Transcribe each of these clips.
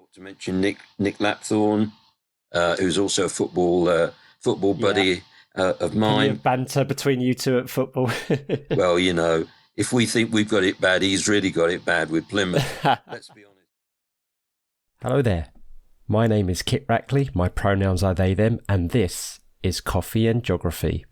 Not to mention Nick Lapthorne, who's also a football buddy of mine. Banter between you two at football. Well, if we think we've got it bad, he's really got it bad with Plymouth. Let's be honest. Hello there. My name is Kit Rackley. My pronouns are they, them, and this is Coffee and Geography.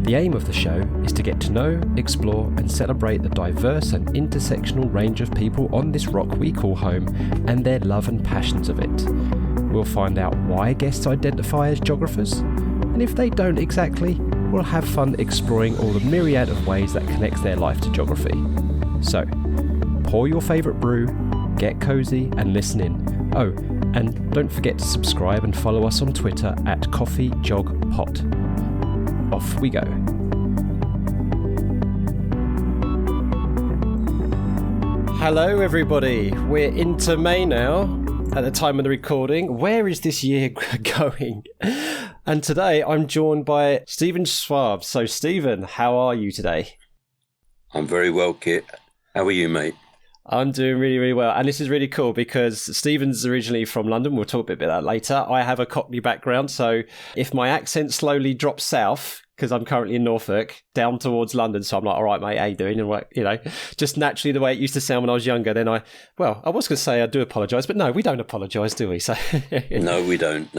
The aim of the show is to get to know, explore and celebrate the diverse and intersectional range of people on this rock we call home and their love and passions of it. We'll find out why guests identify as geographers, and if they don't exactly, we'll have fun exploring all the myriad of ways that connects their life to geography. So, pour your favourite brew, get cosy and listen in. Oh, and don't forget to subscribe and follow us on Twitter at CoffeeJogPot. Off we go. Hello everybody, we're into May now at the time of the recording. Where is this year going? And today I'm joined by Stephen Schwab. So Stephen, how are you today? I'm very well, Kit. How are you, mate? I'm doing really, really well. And this is really cool because Stephen's originally from London. We'll talk a bit about that later. I have a Cockney background. So if my accent slowly drops south, because I'm currently in Norfolk, down towards London. So I'm like, all right, mate, how you doing? And just naturally the way it used to sound when I was younger. Then I was going to say I do apologise, but no, we don't apologise, do we? So No, we don't.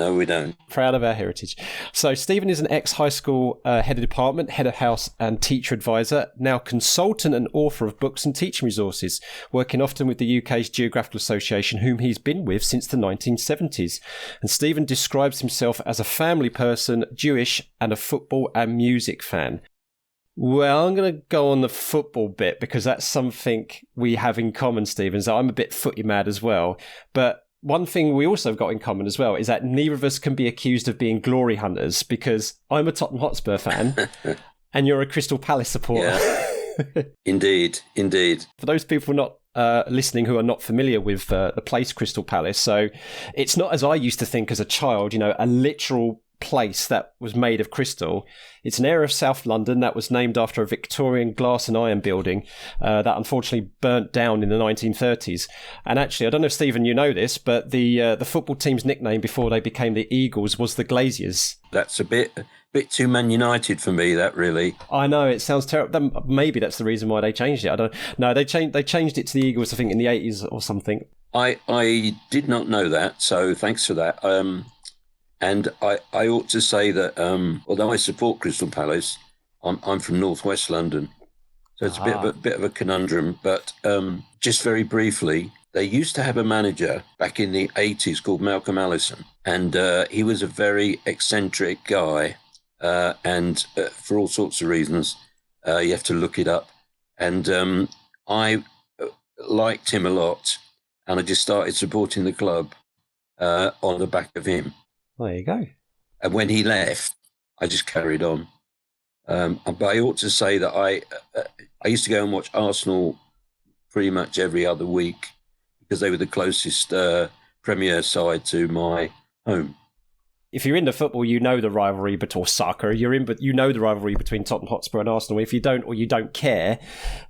Proud of our heritage. So Stephen is an ex-high school head of department, head of house and teacher advisor, now consultant and author of books and teaching resources, working often with the UK's Geographical Association, whom he's been with since the 1970s. And Stephen describes himself as a family person, Jewish, and a football and music fan. Well, I'm going to go on the football bit because that's something we have in common, Stephen. So I'm a bit footy mad as well. But one thing we also have got in common as well is that neither of us can be accused of being glory hunters because I'm a Tottenham Hotspur fan and you're a Crystal Palace supporter. Yeah. Indeed. For those people not listening who are not familiar with the place Crystal Palace, so it's not as I used to think as a child, a literal place that was made of crystal. It's an area of South London that was named after a Victorian glass and iron building that unfortunately burnt down in the 1930s. And actually, I don't know if Stephen you know this, but the football team's nickname before they became the Eagles was the Glaziers. That's a bit too Man United for me, that really. I know, it sounds terrible. Maybe that's the reason why they changed it. I don't know. They changed it to the Eagles, I think, in the 80s or something. I did not know that, so thanks for that. And I ought to say that although I support Crystal Palace, I'm from northwest London, so it's a bit of a conundrum. But just very briefly, they used to have a manager back in the 80s called Malcolm Allison, and he was a very eccentric guy, and for all sorts of reasons, you have to look it up. And I liked him a lot, and I just started supporting the club on the back of him. There you go. And when he left, I just carried on. But I ought to say that I used to go and watch Arsenal pretty much every other week because they were the closest Premier side to my home. If you're into football, you know the rivalry or soccer. You know the rivalry between Tottenham Hotspur and Arsenal. If you don't or you don't care,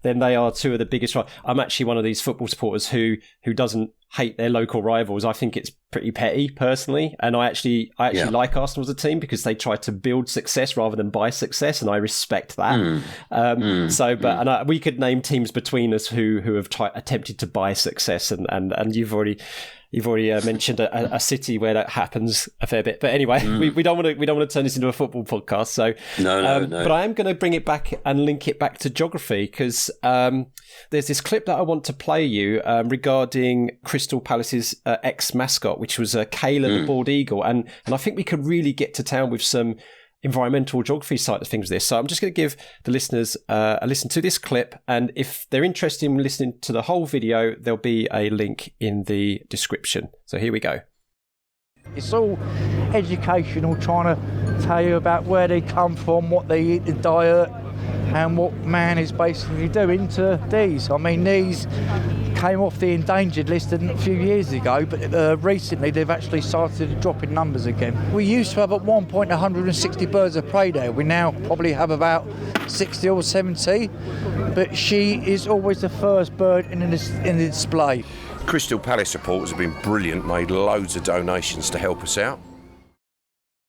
then they are two of the biggest. I'm actually one of these football supporters who doesn't hate their local rivals. I think it's pretty petty, personally, and I actually like Arsenal as a team because they try to build success rather than buy success, and I respect that. We could name teams between us who have attempted to buy success, and you've already mentioned a city where that happens a fair bit. But anyway, we don't want to turn this into a football podcast. So no. But I am going to bring it back and link it back to geography because there's this clip that I want to play you regarding Crystal Palace's ex-mascot, which was Kayla the bald eagle, and I think we could really get to town with some environmental geography side of things with this. So I'm just going to give the listeners a listen to this clip, and if they're interested in listening to the whole video, there'll be a link in the description. So here we go. It's all educational, trying to tell you about where they come from, what they eat, the diet, and what man is basically doing to these. I mean, these came off the endangered list a few years ago, but recently they've actually started dropping numbers again. We used to have at one point 160 birds of prey there. We now probably have about 60 or 70, but she is always the first bird in the display. Crystal Palace supporters have been brilliant, made loads of donations to help us out.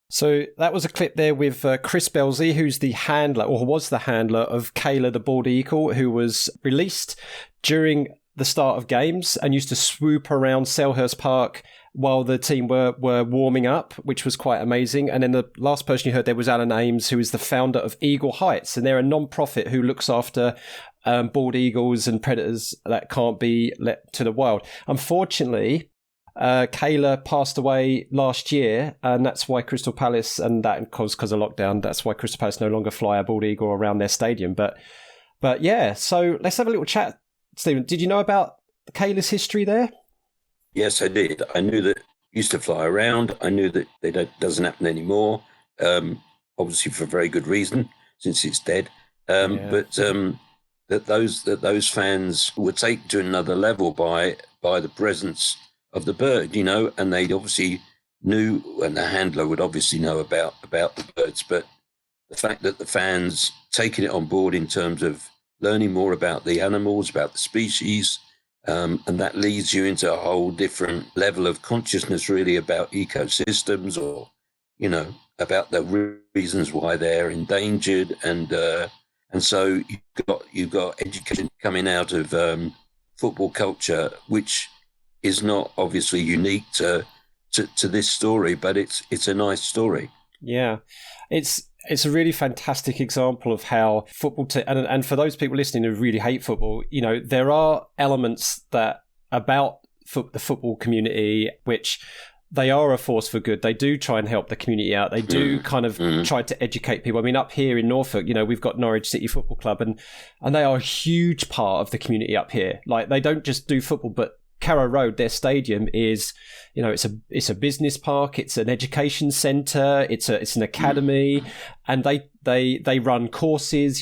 So that was a clip there with Chris Belzy, who's the handler, or was the handler of Kayla the bald eagle, who was released during the start of games and used to swoop around Selhurst Park while the team were warming up, which was quite amazing. And then the last person you heard there was Alan Ames, who is the founder of Eagle Heights, and they're a non-profit who looks after bald eagles and predators that can't be let to the wild. Unfortunately, Kayla passed away last year, and that's why Crystal Palace, and that because of lockdown, that's why Crystal Palace no longer fly a bald eagle around their stadium. But yeah, so let's have a little chat. Stephen, did you know about Kayla's history there? Yes, I did. I knew that it used to fly around. I knew that it doesn't happen anymore, obviously for very good reason, since it's dead. But that those fans were taken to another level by the presence of the bird, and they obviously knew, and the handler would obviously know about the birds, but the fact that the fans taking it on board in terms of learning more about the animals, about the species, and that leads you into a whole different level of consciousness, really, about ecosystems, or about the reasons why they're endangered, and so you've got education coming out of football culture, which is not obviously unique to this story, but it's a nice story. Yeah, it's a really fantastic example of how football and for those people listening who really hate football, there are elements that about the football community which they are a force for good. They do try and help the community out. They do kind of try to educate people. I mean, up here in Norfolk, we've got Norwich City Football Club, and they are a huge part of the community up here. Like, they don't just do football, but Carrow Road, their stadium is, it's a business park, it's an education centre, it's an academy, and they run courses,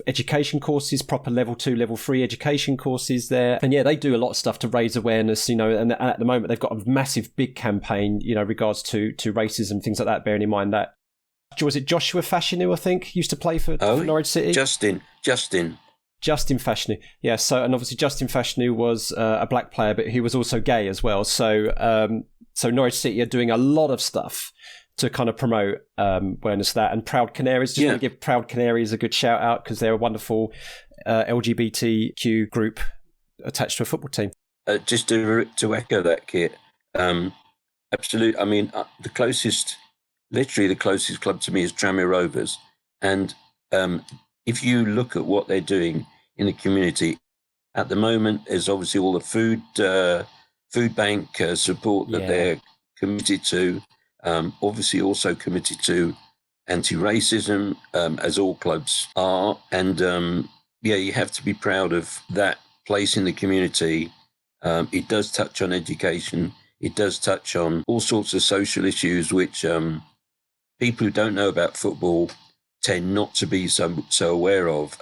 education courses, proper level 2, level 3 education courses there. And yeah, they do a lot of stuff to raise awareness, and at the moment they've got a massive big campaign, regards to racism, things like that, bearing in mind that, was it Joshua Fashanu, I think, used to play for Norwich City? Justin Fashanu, yeah. So, and obviously Justin Fashanu was a black player, but he was also gay as well. So, Norwich City are doing a lot of stuff to kind of promote awareness of that. And Proud Canaries, just want to give Proud Canaries a good shout out, because they're a wonderful LGBTQ group attached to a football team. Just to echo that, Kit, absolutely. I mean, the closest club to me is Tranmere Rovers, and if you look at what they're doing in the community at the moment, there's obviously all the food bank support that they're committed to. Obviously, also committed to anti-racism, as all clubs are. And you have to be proud of that place in the community. It does touch on education. It does touch on all sorts of social issues, which people who don't know about football tend not to be so aware of,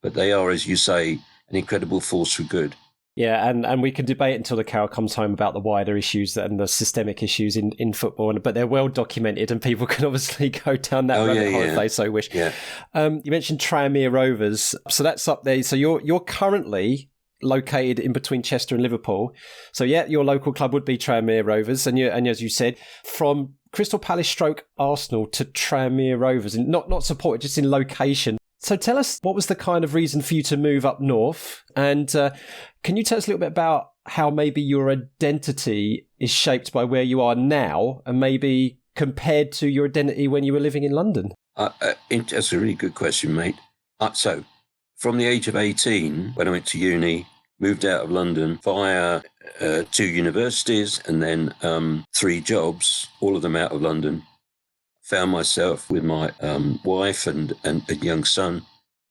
but they are, as you say, an incredible force for good. Yeah, and we can debate until the cow comes home about the wider issues and the systemic issues in football, but they're well documented, and people can obviously go down that rabbit hole if they so wish. Yeah. You mentioned Tranmere Rovers, so that's up there. So you're currently located in between Chester and Liverpool. So yeah, your local club would be Tranmere Rovers, and as you said, from Crystal Palace stroke Arsenal to Tranmere Rovers, and not supported, just in location. So tell us, what was the kind of reason for you to move up north? And can you tell us a little bit about how maybe your identity is shaped by where you are now, and maybe compared to your identity when you were living in London? That's a really good question, mate. So from the age of 18, when I went to uni, moved out of London via 2 universities and then 3 jobs, all of them out of London. Found myself with my wife and a young son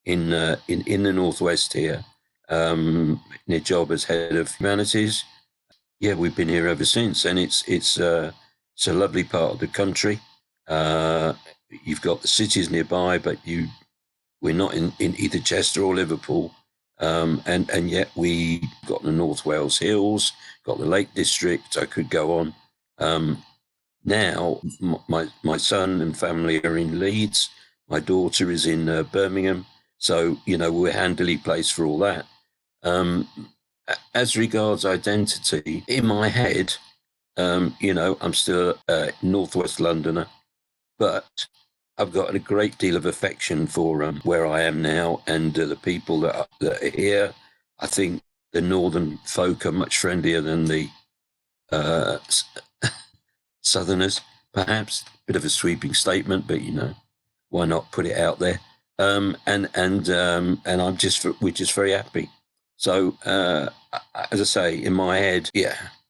in the northwest here, in a job as head of humanities. Yeah, we've been here ever since, and it's a lovely part of the country. You've got the cities nearby, but we're not in either Chester or Liverpool. And yet we got the North Wales Hills, got the Lake District. I could go on. Now my son and family are in Leeds. My daughter is in Birmingham. So, we're handily placed for all that. As regards identity, in my head, I'm still a Northwest Londoner, but I've got a great deal of affection for where I am now and the people that are here. I think the northern folk are much friendlier than the southerners, perhaps. Bit of a sweeping statement, but why not put it out there? And we're just very happy. So, as I say, in my head,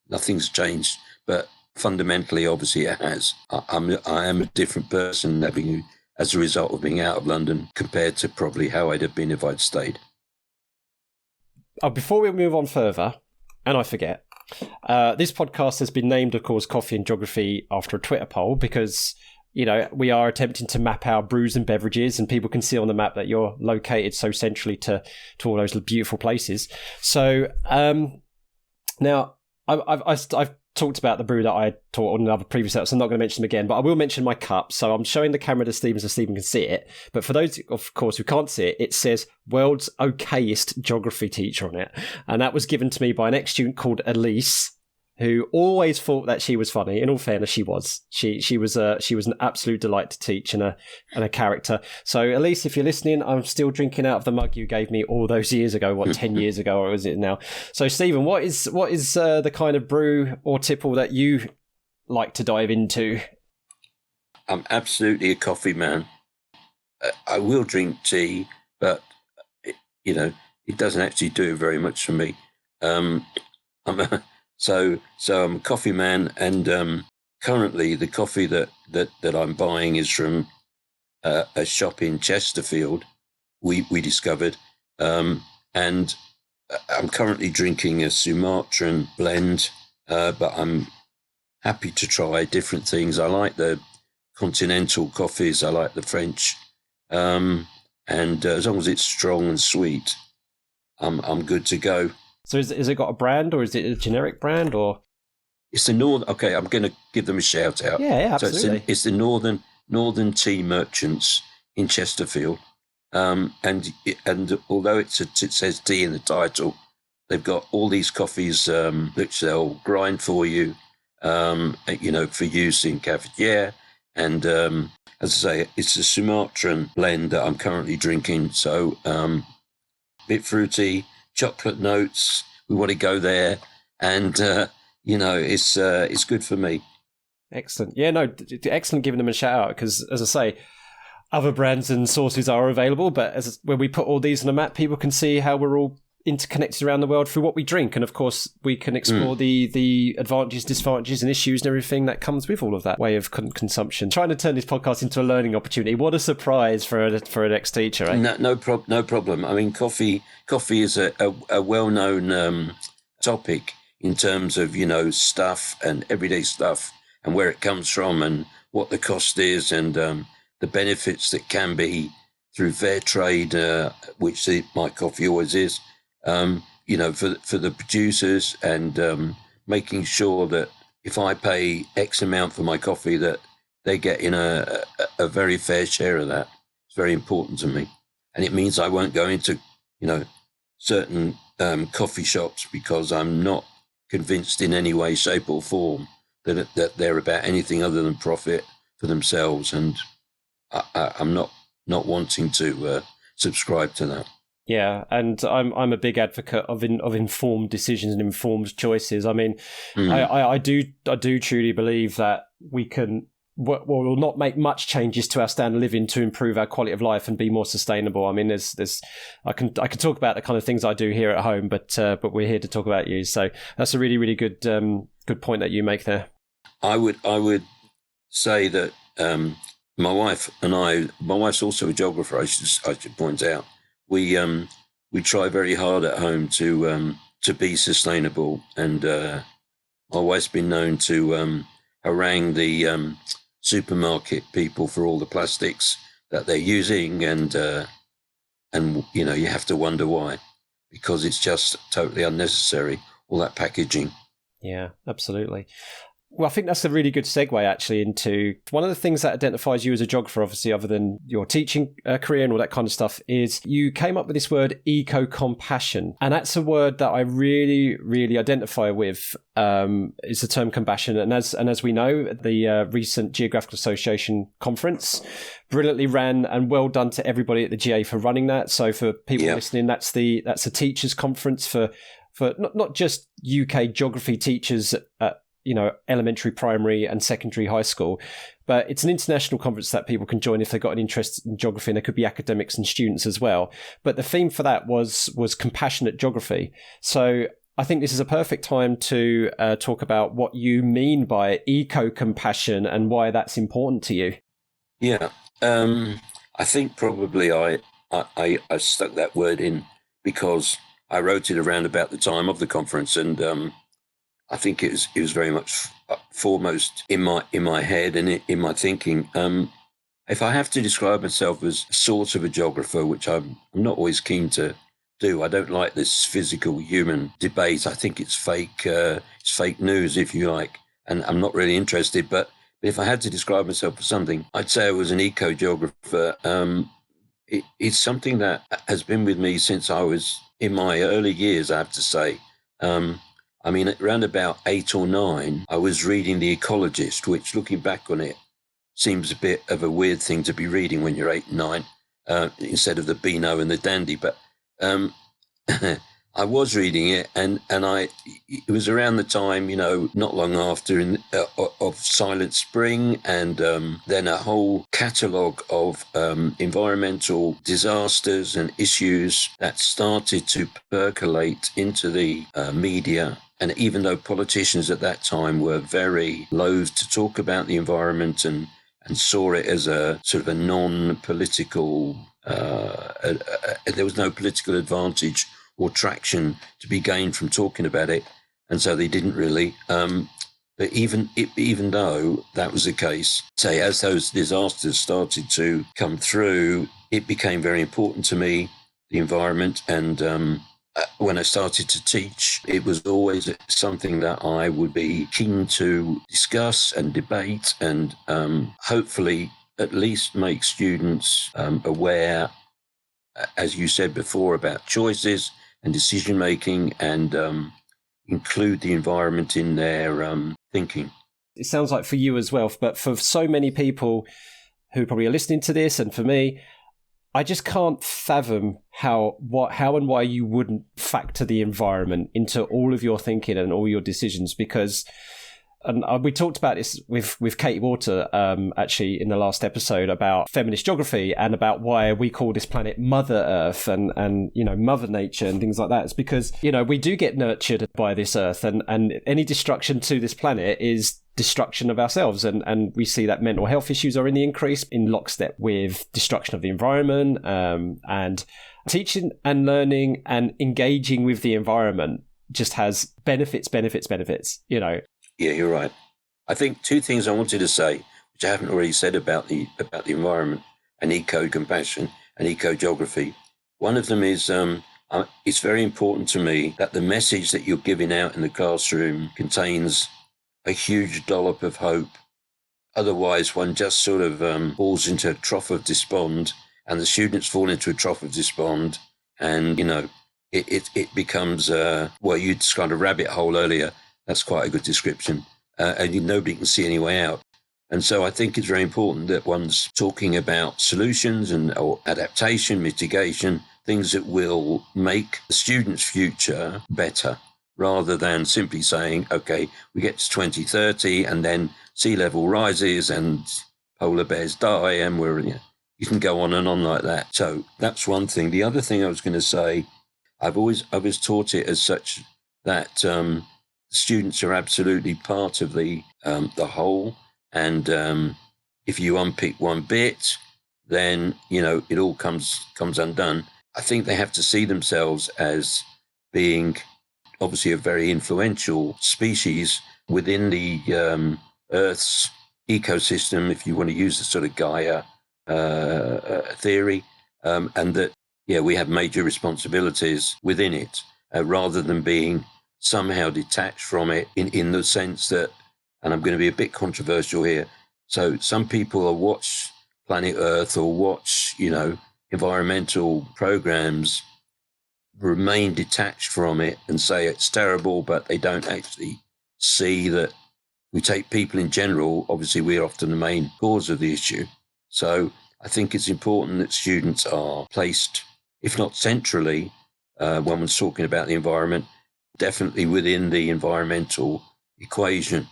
nothing's changed, but fundamentally, obviously, it has. I am a different person as a result of being out of London compared to probably how I'd have been if I'd stayed. Before we move on further, and I forget, this podcast has been named, of course, Coffee and Geography after a Twitter poll because we are attempting to map our brews and beverages, and people can see on the map that you're located so centrally to all those beautiful places. So now I've talked about the brew that I taught on another previous episode. I'm not going to mention them again, but I will mention my cup. So I'm showing the camera to Stephen so Stephen can see it. But for those, of course, who can't see it, it says world's okayest geography teacher on it. And that was given to me by an ex-student called Elise, who always thought that she was funny. In all fairness, she was. She was an absolute delight to teach and a character. So, Elise, if you're listening, I'm still drinking out of the mug you gave me all those years ago. 10 years ago, or is it now? So, Stephen, what is the kind of brew or tipple that you like to dive into? I'm absolutely a coffee man. I will drink tea, but it doesn't actually do very much for me. So I'm a coffee man, and currently the coffee that I'm buying is from a shop in Chesterfield. We discovered, and I'm currently drinking a Sumatran blend, but I'm happy to try different things. I like the continental coffees. I like the French, and as long as it's strong and sweet, I'm good to go. So is it got a brand, or is it a generic brand, or? It's the Northern. Okay, I'm going to give them a shout out. Yeah, absolutely. So it's the Northern Tea Merchants in Chesterfield, and although it says tea in the title, they've got all these coffees which they'll grind for you, for use in cafetiere, and as I say, it's a Sumatran blend that I'm currently drinking. So, bit fruity. Chocolate notes, we want to go there, and it's good for me. Excellent. Yeah, no, excellent giving them a shout out because, as I say, other brands and sources are available, but when we put all these on a map, people can see how we're all interconnected around the world through what we drink, and of course we can explore the advantages, disadvantages and issues and everything that comes with all of that way of consumption. Trying to turn this podcast into a learning opportunity. What a surprise for an ex-teacher, eh? No problem. I mean, coffee is a well-known topic in terms of stuff and everyday stuff and where it comes from and what the cost is and the benefits that can be through fair trade, which my coffee always is. For the producers and making sure that if I pay X amount for my coffee, that they get in a very fair share of that. It's very important to me. And it means I won't go into, certain coffee shops because I'm not convinced in any way, shape or form that they're about anything other than profit for themselves. And I'm not wanting to subscribe to that. Yeah, and I'm a big advocate of informed decisions and informed choices. I mean, I do truly believe that we will not make much changes to our standard of living to improve our quality of life and be more sustainable. I mean, I can talk about the kind of things I do here at home, but we're here to talk about you. So that's a really, really good point that you make there. I would say that my wife's also a geographer. I should point out. We try very hard at home to be sustainable, and my wife's been known to harangue the supermarket people for all the plastics that they're using, and you have to wonder why. because it's just totally unnecessary, all that packaging. Yeah, absolutely. Well, I think that's a really good segue actually into one of the things that identifies you as a geographer, obviously, other than your teaching career and all that kind of stuff, is you came up with this word eco-compassion. And that's a word that I really, really identify with, is the term compassion. And as we know, the recent Geographical Association conference brilliantly ran, and well done to everybody at the GA for running that. So for people listening, that's the teachers conference for not just UK geography teachers at elementary, primary and secondary high school, but it's an international conference that people can join if they've got an interest in geography, and there could be academics and students as well. But the theme for that was compassionate geography. So I think this is a perfect time to talk about what you mean by eco-compassion and why that's important to you. Yeah, I think probably I stuck that word in because I wrote it around about the time of the conference, and I think it was very much foremost in my head and in my thinking. If I have to describe myself as sort of a geographer, which I'm not always keen to do, I don't like this physical human debate. I think it's fake news, if you like, and I'm not really interested. But if I had to describe myself as something, I'd say I was an eco-geographer. It's something that has been with me since I was in my early years, I have to say. I mean, around about 8 or 9, I was reading The Ecologist, which, looking back on it, seems a bit of a weird thing to be reading when you're 8 and 9, instead of the Beano and the Dandy. But I was reading it, and it was around the time, not long after of Silent Spring, and then a whole catalogue of environmental disasters and issues that started to percolate into the media. And even though politicians at that time were very loath to talk about the environment and saw it as a sort of a non-political, there was no political advantage or traction to be gained from talking about it, and so they didn't really. But even though that was the case, say as those disasters started to come through, it became very important to me, the environment, and when I started to teach, it was always something that I would be keen to discuss and debate, and hopefully at least make students aware, as you said before, about choices and decision making, and include the environment in their thinking. It sounds like for you as well, but for so many people who probably are listening to this, and for me, I just can't fathom how and why you wouldn't factor the environment into all of your thinking and all your decisions, because, and we talked about this with Katie Water actually in the last episode about feminist geography and about why we call this planet Mother Earth and Mother Nature and things like that. It's because we do get nurtured by this Earth, and any destruction to this planet is destruction of ourselves, and we see that mental health issues are in the increase in lockstep with destruction of the environment, and teaching and learning and engaging with the environment just has benefits. Yeah, you're right. I think two things I wanted to say, which I haven't already said about the environment and eco-compassion and eco-geography. One of them is it's very important to me that the message that you're giving out in the classroom contains a huge dollop of hope. Otherwise, one just sort of falls into a trough of despond, and the students fall into a trough of despond, and it becomes you described a rabbit hole earlier. That's quite a good description, and nobody can see any way out. And so I think it's very important that one's talking about solutions or adaptation, mitigation, things that will make the student's future better, rather than simply saying, okay, we get to 2030 and then sea level rises and polar bears die, and you can go on and on like that. So that's one thing. The other thing I was going to say, I've always taught it as such that students are absolutely part of the whole, and if you unpick one bit, then it all comes undone. I think they have to see themselves as being obviously a very influential species within the Earth's ecosystem, if you want to use the sort of Gaia theory, and that we have major responsibilities within it, rather than being somehow detached from it in the sense that, and I'm going to be a bit controversial here, so some people will watch Planet Earth or watch, environmental programs, remain detached from it and say it's terrible, but they don't actually see that we take people in general, obviously we're often the main cause of the issue. So I think it's important that students are placed, if not centrally, when we're talking about the environment, definitely within the environmental equation.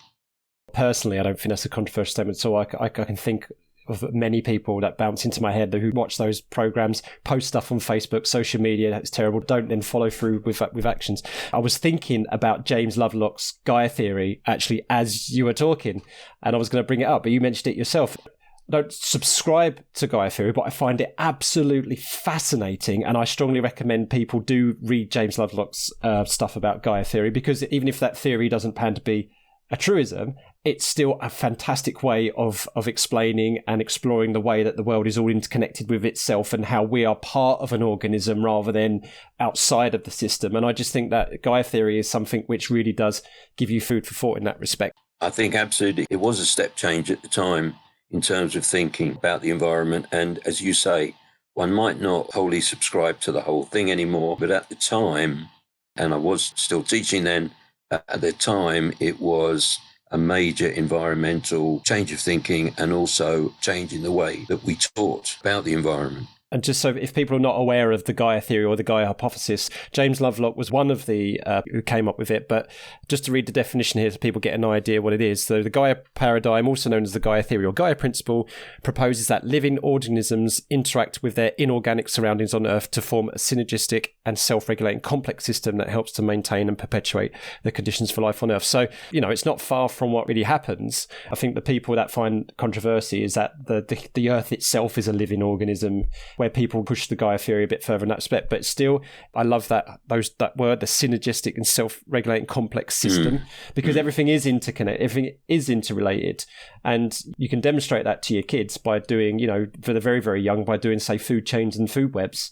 Personally, I don't think that's a controversial statement at all. I can think of many people that bounce into my head who watch those programs, post stuff on Facebook, social media, that's terrible, don't then follow through with actions. I was thinking about James Lovelock's Gaia Theory, actually, as you were talking, and I was going to bring it up, but you mentioned it yourself. I don't subscribe to Gaia Theory, but I find it absolutely fascinating, and I strongly recommend people do read James Lovelock's stuff about Gaia Theory, because even if that theory doesn't pan to be a truism, it's still a fantastic way of explaining and exploring the way that the world is all interconnected with itself and how we are part of an organism rather than outside of the system. And I just think that Gaia Theory is something which really does give you food for thought in that respect. I think absolutely it was a step change at the time in terms of thinking about the environment. And as you say, one might not wholly subscribe to the whole thing anymore, but at the time, and I was still teaching then, at the time, it was a major environmental change of thinking and also changing the way that we taught about the environment. And just so if people are not aware of the Gaia Theory or the Gaia hypothesis, James Lovelock was one of the who came up with it. But just to read the definition here so people get an idea what it is. So the Gaia paradigm, also known as the Gaia Theory or Gaia principle, proposes that living organisms interact with their inorganic surroundings on Earth to form a synergistic and self-regulating complex system that helps to maintain and perpetuate the conditions for life on Earth. So, it's not far from what really happens. I think the people that find controversy is that the Earth itself is a living organism, where people push the Gaia Theory a bit further in that respect. But still, I love that word, the synergistic and self-regulating complex system, because everything is interconnected, everything is interrelated. And you can demonstrate that to your kids by doing, for the very, very young, by doing, say, food chains and food webs.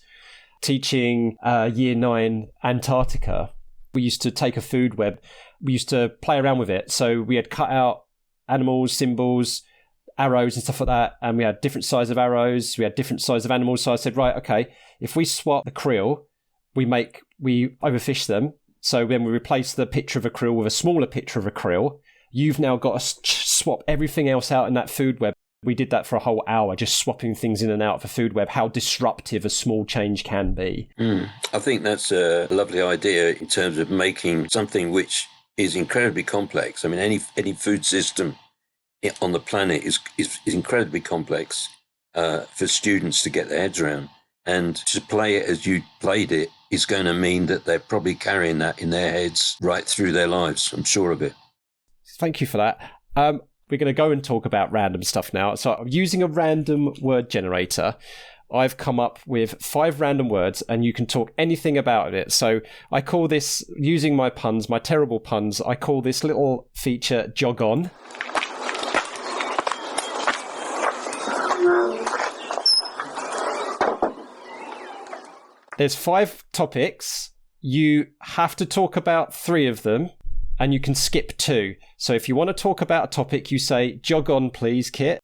Teaching year 9 Antarctica, we used to take a food web, we used to play around with it. So we had cut out animals, symbols, arrows and stuff like that, and we had different size of arrows, we had different size of animals. So I said, right, okay, if we swap the krill, we overfish them, so then we replace the picture of a krill with a smaller picture of a krill. You've now got to swap everything else out in that food web. We did that for a whole hour, just swapping things in and out of a food web, how disruptive a small change can be. I think that's a lovely idea in terms of making something which is incredibly complex. I mean, any food system on the planet is incredibly complex for students to get their heads around. And to play it as you played it is going to mean that they're probably carrying that in their heads right through their lives. I'm sure of it. Thank you for that. We're going to go and talk about random stuff now. So I'm using a random word generator. I've come up with 5 random words and you can talk anything about it. So I call this, using my puns, my terrible puns, I call this little feature Jog On. There's 5 topics. You have to talk about 3 of them and you can skip 2. So if you want to talk about a topic, you say, jog on, please, Kit.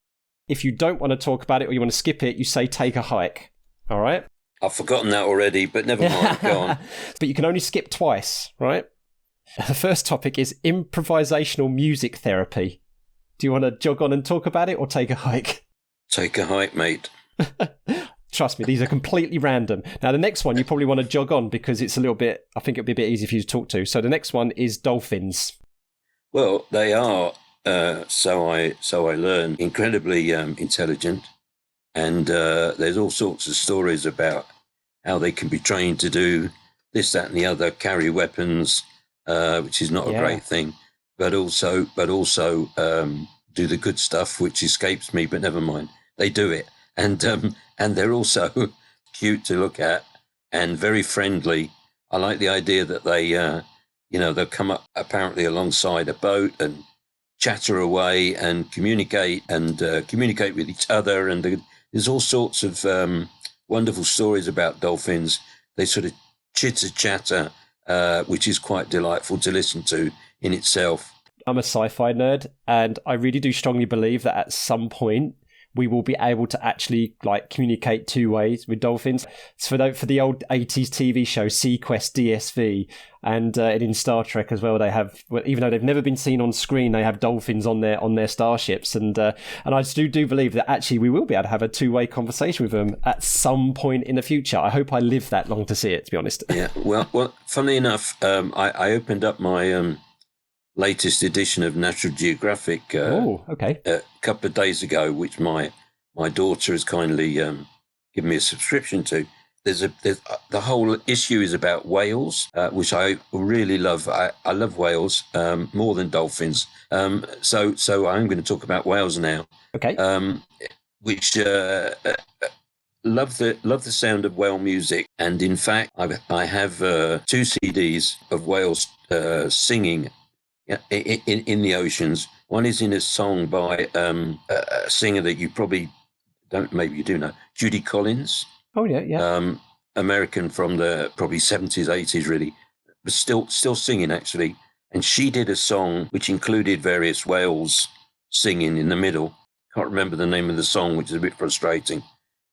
If you don't want to talk about it or you want to skip it, you say, take a hike. All right? I've forgotten that already, but never mind. Go on. But you can only skip twice, right? The first topic is improvisational music therapy. Do you want to jog on and talk about it or take a hike? Take a hike, mate. Trust me, these are completely random. Now, the next one, you probably want to jog on because it's a little bit, I think it'll be a bit easy for you to talk to. So the next one is dolphins. Well, they are, so I learn, incredibly intelligent. And there's all sorts of stories about how they can be trained to do this, that, and the other, carry weapons, which is not a great thing, but also do the good stuff, which escapes me, but never mind. They do it. And they're also cute to look at and very friendly. I like the idea that they, they'll come up apparently alongside a boat and chatter away and communicate with each other. And there's all sorts of wonderful stories about dolphins. They sort of chitter-chatter, which is quite delightful to listen to in itself. I'm a sci-fi nerd, and I really do strongly believe that at some point we will be able to actually like communicate two ways with dolphins. It's for the old 80s TV show Sequest DSV, and in Star Trek as well, they have, well, even though they've never been seen on screen, they have dolphins on their starships, and I do believe that actually we will be able to have a two-way conversation with them at some point in the future. I hope I live that long to see it, to be honest. Yeah, well, funnily enough, I opened up my latest edition of National Geographic a couple of days ago, which my daughter has kindly given me a subscription to. There's the whole issue is about whales, which I really love. I love whales more than dolphins. So I'm going to talk about whales now. Okay. Which love the sound of whale music, and in fact, I have 2 CDs of whales singing in the oceans. One is in a song by a singer that you probably don't, maybe you do know, Judy Collins. Oh yeah. American from the probably 70s, 80s, really, but still singing actually. And she did a song which included various whales singing in the middle. Can't remember the name of the song, which is a bit frustrating.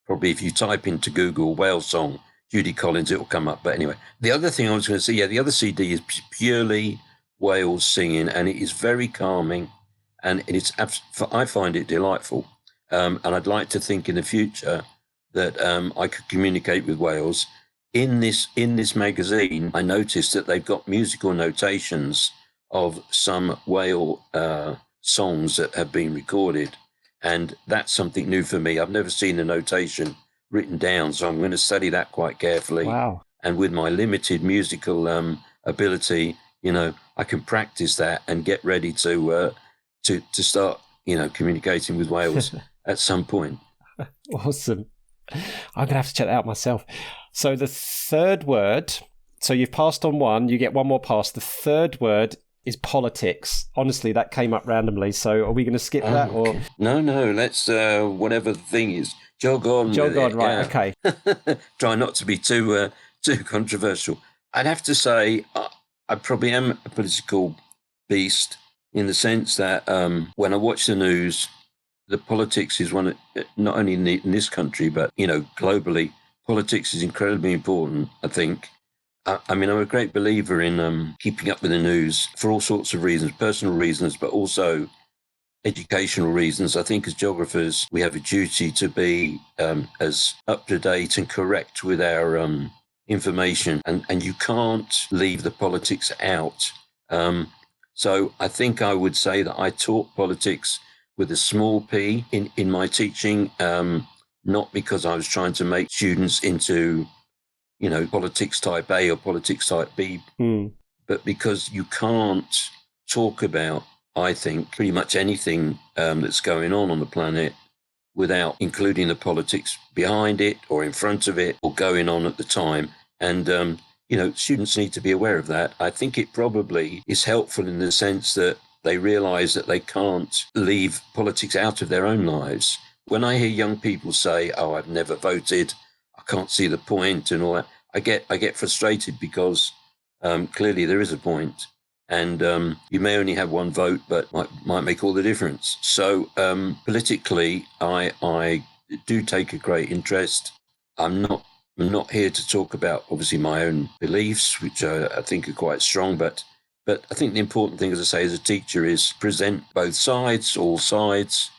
Probably if you type into Google whale song Judy Collins, it will come up. But anyway, the other thing I was going to say, the other CD is purely whales singing, and it is very calming, and I find it delightful. And I'd like to think in the future that I could communicate with whales. In this magazine, I noticed that they've got musical notations of some whale songs that have been recorded, and that's something new for me. I've never seen a notation written down, so I'm going to study that quite carefully. Wow! And with my limited musical ability, I can practice that and get ready to start, communicating with whales at some point. Awesome. I'm going to have to check that out myself. So the third word, so you've passed on one, you get one more pass. The third word is politics. Honestly, that came up randomly. So are we going to skip that? Or No, let's, whatever the thing is, jog on, right, okay. Try not to be too controversial. I'd have to say I probably am a political beast in the sense that when I watch the news, the politics is one, not only in this country, but, globally, politics is incredibly important, I think. I'm a great believer in keeping up with the news for all sorts of reasons, personal reasons, but also educational reasons. I think as geographers, we have a duty to be as up-to-date and correct with our information, and you can't leave the politics out. So I think I would say that I taught politics with a small p in my teaching, not because I was trying to make students into, politics type A or politics type B, but because you can't talk about, I think, pretty much anything that's going on the planet without including the politics behind it or in front of it or going on at the time. And, students need to be aware of that. I think it probably is helpful in the sense that they realise that they can't leave politics out of their own lives. When I hear young people say, "Oh, I've never voted, I can't see the point," and all that, I get frustrated because clearly there is a point, and you may only have one vote, but might make all the difference. So politically, I do take a great interest. I'm not here to talk about obviously my own beliefs, which I think are quite strong, but I think the important thing, as I say, as a teacher, is present both sides, all sides,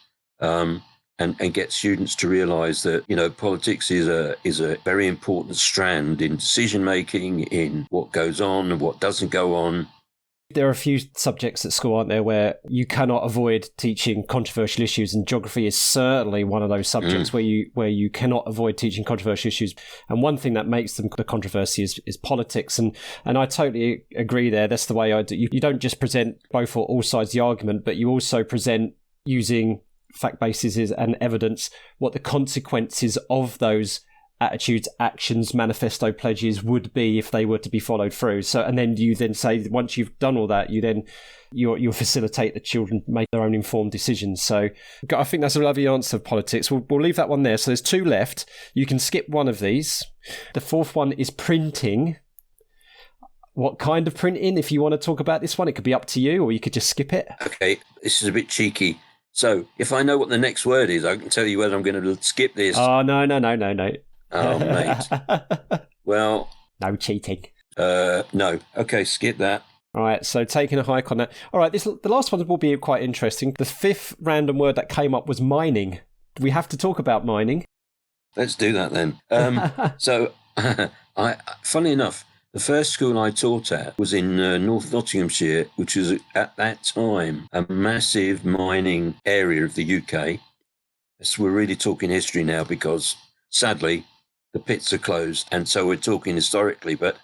and get students to realise that, politics is a very important strand in decision making, in what goes on and what doesn't go on. There are a few subjects at school, aren't there, where you cannot avoid teaching controversial issues, and geography is certainly one of those subjects where you cannot avoid teaching controversial issues. And one thing that makes them the controversy is politics, and I totally agree there. That's the way I do. You don't just present both or all sides of the argument, but you also present using fact bases and evidence what the consequences of those attitudes, actions, manifesto pledges would be if they were to be followed through. So, and then you then say, once you've done all that, you'll facilitate the children make their own informed decisions. So I think that's a lovely answer of politics. We'll leave that one there. So there's 2 left. You can skip one of these. The 4th one is printing. What kind of printing? If you want to talk about this one, it could be up to you, or you could just skip it. Okay, this is a bit cheeky. So if I know what the next word is, I can tell you whether I'm going to skip this. Oh, no. Oh, mate. Well... No cheating. No. Okay, skip that. All right, so taking a hike on that. All right, the last one will be quite interesting. The 5th random word that came up was mining. Do we have to talk about mining? Let's do that then. So, funny enough, the first school I taught at was in North Nottinghamshire, which was at that time a massive mining area of the UK. So we're really talking history now because, sadly, the pits are closed, and so we're talking historically. But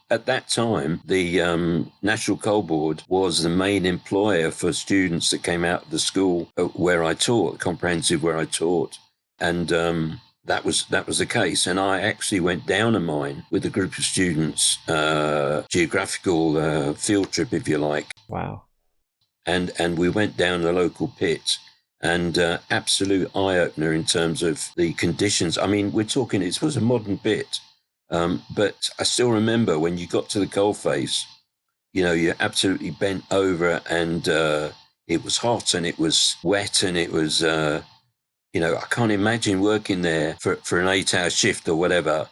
at that time, the National Coal Board was the main employer for students that came out of the school where I taught, comprehensive where I taught, and that was the case. And I actually went down a mine with a group of students, geographical field trip, if you like. Wow! And we went down the local pit. And absolute eye-opener in terms of the conditions. I mean, we're talking, it was a modern pit, but I still remember when you got to the coalface, you're absolutely bent over, and it was hot and it was wet, and it was, I can't imagine working there for an 8-hour shift or whatever,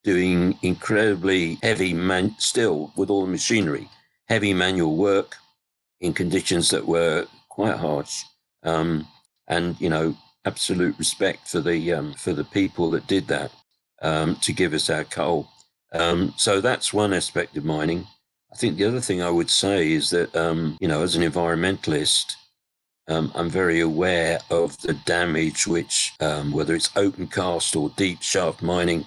doing incredibly heavy, still with all the machinery, heavy manual work in conditions that were quite harsh. And absolute respect for the people that did that to give us our coal. So that's one aspect of mining. I think the other thing I would say is that as an environmentalist, I'm very aware of the damage which whether it's open cast or deep shaft mining,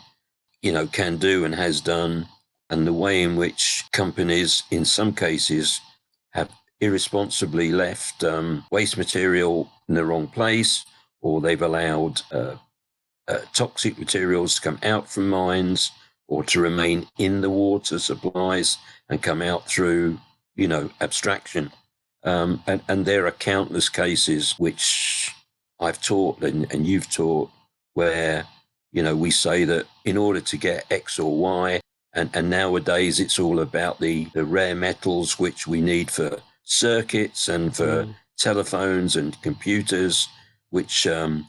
can do and has done, and the way in which companies, in some cases, have irresponsibly left waste material in the wrong place, or they've allowed toxic materials to come out from mines or to remain in the water supplies and come out through, abstraction. And there are countless cases which I've taught and you've taught where, we say that in order to get X or Y, and nowadays it's all about the rare metals which we need for circuits and for telephones and computers, which the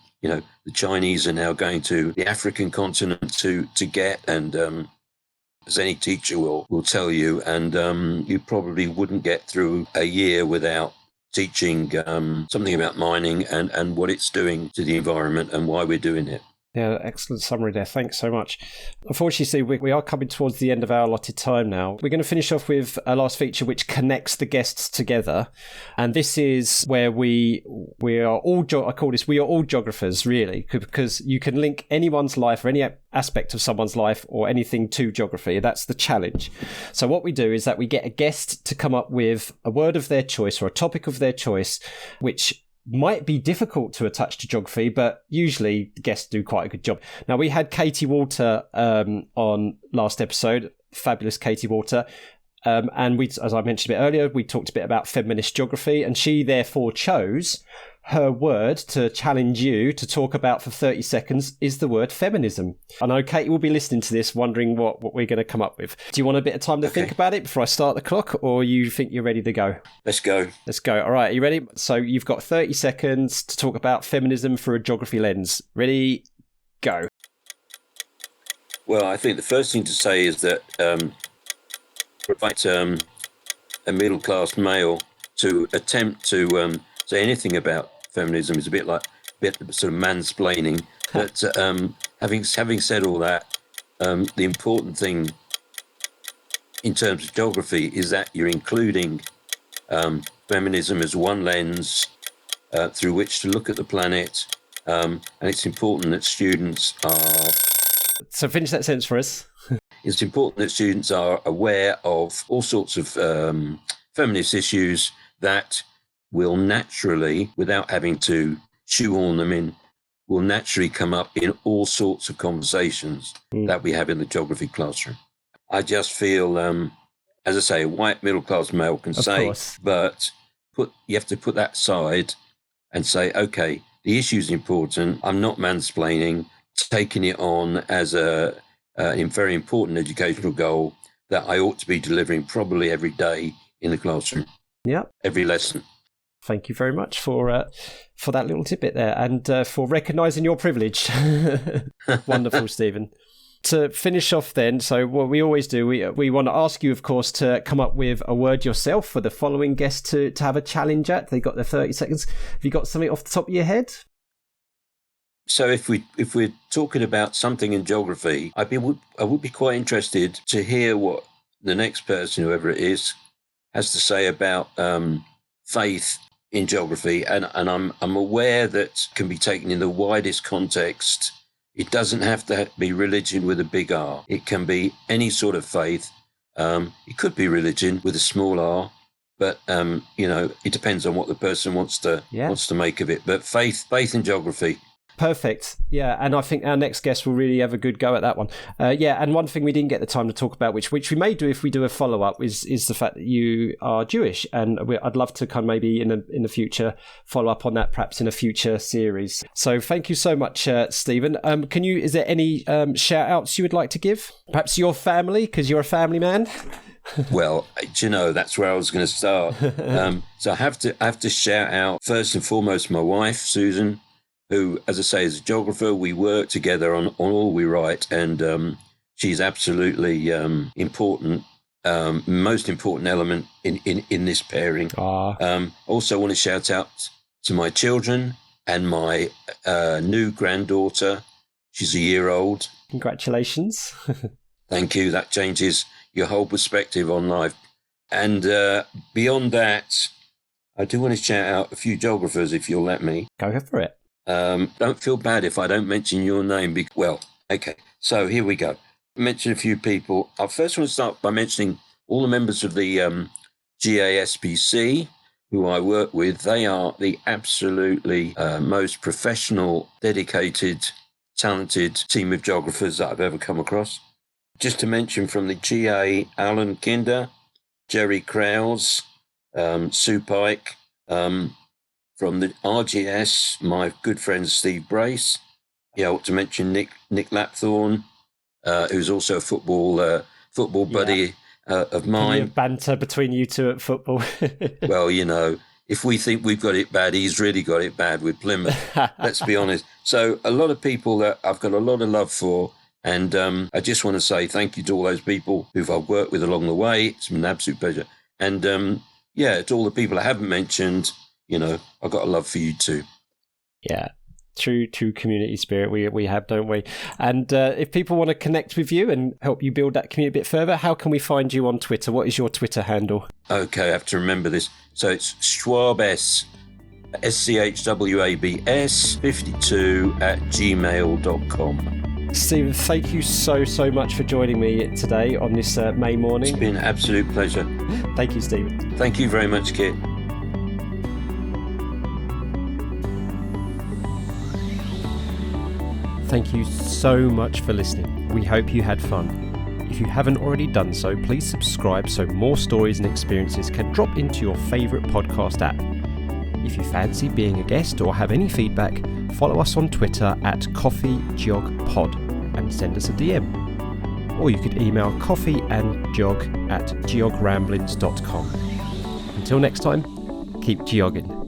Chinese are now going to the African continent to get, and as any teacher will tell you, and you probably wouldn't get through a year without teaching something about mining and what it's doing to the environment and why we're doing it. Yeah, excellent summary there. Thanks so much. Unfortunately, we are coming towards the end of our allotted time now. We're going to finish off with a last feature which connects the guests together. And this is where we are all, I call this, we are all geographers, really, because you can link anyone's life or any aspect of someone's life or anything to geography. That's the challenge. So what we do is that we get a guest to come up with a word of their choice or a topic of their choice, which might be difficult to attach to geography, but usually the guests do quite a good job. Now, we had Katie Walter on last episode, fabulous Katie Walter, and we, as I mentioned a bit earlier, we talked a bit about feminist geography, and she therefore chose her word to challenge you to talk about for 30 seconds is the word feminism. I know Katie will be listening to this wondering what we're going to come up with. Do you want a bit of time to think about it before I start the clock, or you think you're ready to go? Let's go. All right, are you ready? So you've got 30 seconds to talk about feminism through a geography lens. Ready, go. Well, I think the first thing to say is that a middle-class male to attempt to say anything about feminism is a bit sort of mansplaining. But having said all that, the important thing in terms of geography is that you're including feminism as one lens through which to look at the planet, and it's important that students are... So finish that sentence for us. It's important that students are aware of all sorts of feminist issues that will naturally, without having to shoehorn them in, will naturally come up in all sorts of conversations that we have in the geography classroom. I just feel, as I say, a white middle-class male can say, but you have to put that aside and say, okay, the issue is important. I'm not mansplaining, taking it on as a very important educational goal that I ought to be delivering probably every day in the classroom. Yeah. Every lesson. Thank you very much for that little tidbit there, and for recognising your privilege. Wonderful, Stephen. To finish off then, so what we always do, we want to ask you, of course, to come up with a word yourself for the following guest to have a challenge at. They got their 30 seconds. Have you got something off the top of your head? So if we're talking about something in geography, I would be quite interested to hear what the next person, whoever it is, has to say about faith in geography, and I'm aware that can be taken in the widest context. It doesn't have to be religion with a big R. It can be any sort of faith. It could be religion with a small r, but it depends on what the person wants to make of it. But faith in geography. Perfect. Yeah, and I think our next guest will really have a good go at that one. And one thing we didn't get the time to talk about, which we may do if we do a follow-up, is the fact that you are Jewish, and I'd love to kind of maybe in the future follow up on that, perhaps in a future series. So thank you so much, Stephen. Is there any shout-outs you would like to give? Perhaps your family, because you're a family man? Well, that's where I was going to start. So I have to shout out, first and foremost, my wife, Susan, who, as I say, is a geographer. We work together on all we write, and she's absolutely important, most important element in this pairing. Also want to shout out to my children and my new granddaughter. She's a year old. Congratulations. Thank you. That changes your whole perspective on life. And beyond that, I do want to shout out a few geographers, if you'll let me. Go for it. Don't feel bad if I don't mention your name. Okay, so here we go. Mention a few people. I first want to start by mentioning all the members of the GASPC who I work with. They are the absolutely most professional, dedicated, talented team of geographers that I've ever come across. Just to mention from the GA, Alan Kinder, Jerry Krause, Sue Pike, from the RGS, my good friend Steve Brace. I ought to mention Nick Lapthorne, who's also a football buddy of mine. Banter between you two at football. Well, if we think we've got it bad, he's really got it bad with Plymouth. Let's be honest. So a lot of people that I've got a lot of love for, and I just want to say thank you to all those people who I've worked with along the way. It's been an absolute pleasure. And to all the people I haven't mentioned, I've got a love for you too. Yeah. True community spirit we have, don't we? And if people want to connect with you and help you build that community a bit further, how can we find you on Twitter? What is your Twitter handle? Okay, I have to remember this. So it's Schwab SCHWABS 52 @gmail.com. Stephen, thank you so much for joining me today on this May morning. It's been an absolute pleasure. Thank you, Stephen. Thank you very much, Kit. Thank you so much for listening. We hope you had fun. If you haven't already done so, please subscribe so more stories and experiences can drop into your favourite podcast app. If you fancy being a guest or have any feedback, follow us on Twitter @CoffeeGeogPod and send us a DM. Or you could email coffeeandgeog@geogramblings.com. Until next time, keep geogging.